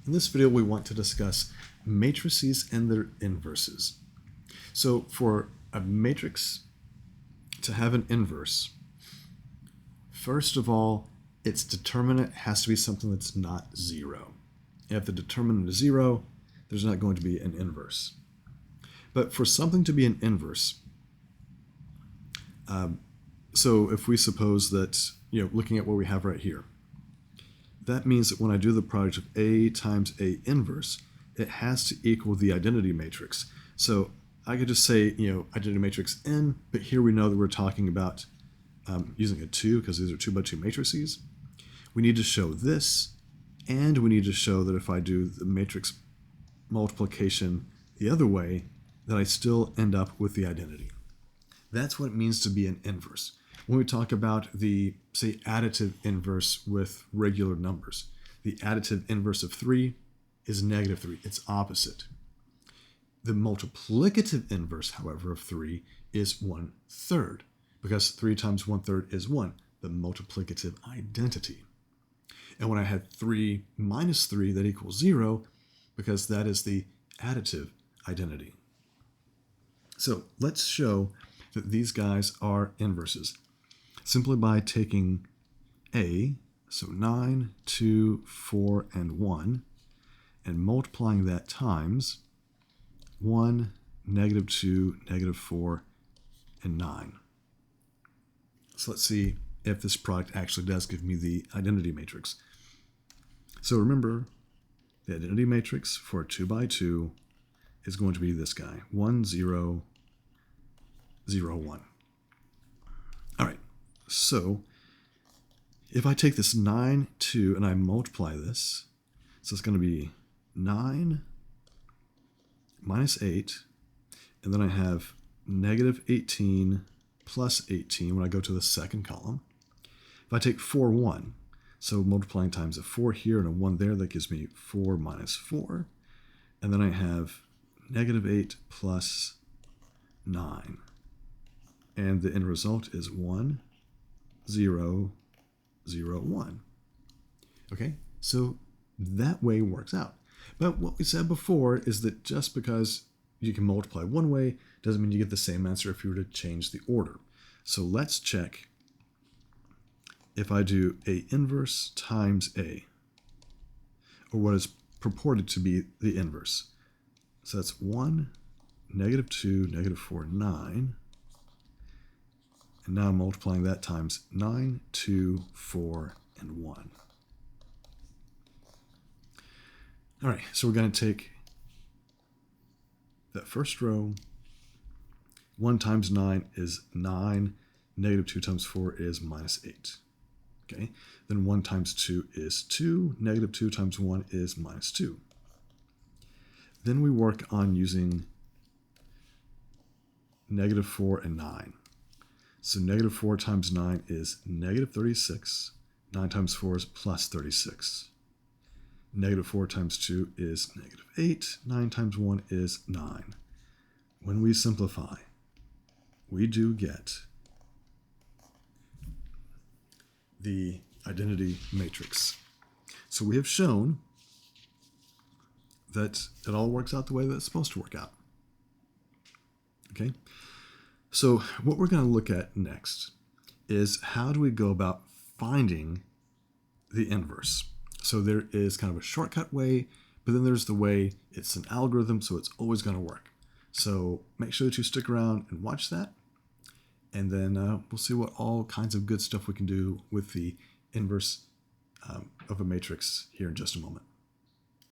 In this video, we want to discuss matrices and their inverses. So for a matrix to have an inverse, first of all, its determinant has to be something that's not zero. If the determinant is zero, there's not going to be an inverse. But for something to be an inverse, so if we suppose that, looking at what we have right here, that means that when I do the product of A times A inverse, it has to equal the identity matrix. So I could just say, identity matrix N, but here we know that we're talking about using a 2 because these are 2 by 2 matrices. We need to show this, and we need to show that if I do the matrix multiplication the other way, that I still end up with the identity. That's what it means to be an inverse. When we talk about the, say, additive inverse with regular numbers, the additive inverse of 3 is -3. It's opposite. The multiplicative inverse, however, of 3 is 1/3, because 3 times 1/3 is 1, the multiplicative identity. And when I had 3 minus 3, that equals 0, because that is the additive identity. So let's show that these guys are inverses simply by taking A, so 9, 2, 4, and 1, and multiplying that times 1, -2, -4, and 9. So let's see if this product actually does give me the identity matrix. So remember, the identity matrix for a 2 by 2 is going to be this guy, 1, 0, 0, 1. All right, so if I take this 9, 2, and I multiply this, so it's going to be 9 minus 8, and then I have -18 plus 18 when I go to the second column. If I take 4, 1, so multiplying times a 4 here and a 1 there, that gives me 4 minus 4. And then I have -8 plus 9. And the end result is 1, 0, 0, 1. Okay, so that way works out. But what we said before is that just because you can multiply one way doesn't mean you get the same answer if you were to change the order. So let's check if I do A inverse times A, or what is purported to be the inverse. So that's 1, -2, -4, 9. And now I'm multiplying that times 9, 2, 4, and 1. All right, so we're going to take that first row. 1 times 9 is 9. -2 times 4 is -8. Okay, then 1 times 2 is 2. -2 times 1 is -2. Then we work on using -4 and 9. So -4 times 9 is -36. 9 times 4 is +36. -4 times 2 is -8. 9 times 1 is 9. When we simplify, we do get the identity matrix. So we have shown that it all works out the way that it's supposed to work out. Okay? So what we're going to look at next is how do we go about finding the inverse. So there is kind of a shortcut way, but then there's the way it's an algorithm, so it's always going to work. So make sure that you stick around and watch that, and then we'll see what all kinds of good stuff we can do with the inverse of a matrix here in just a moment.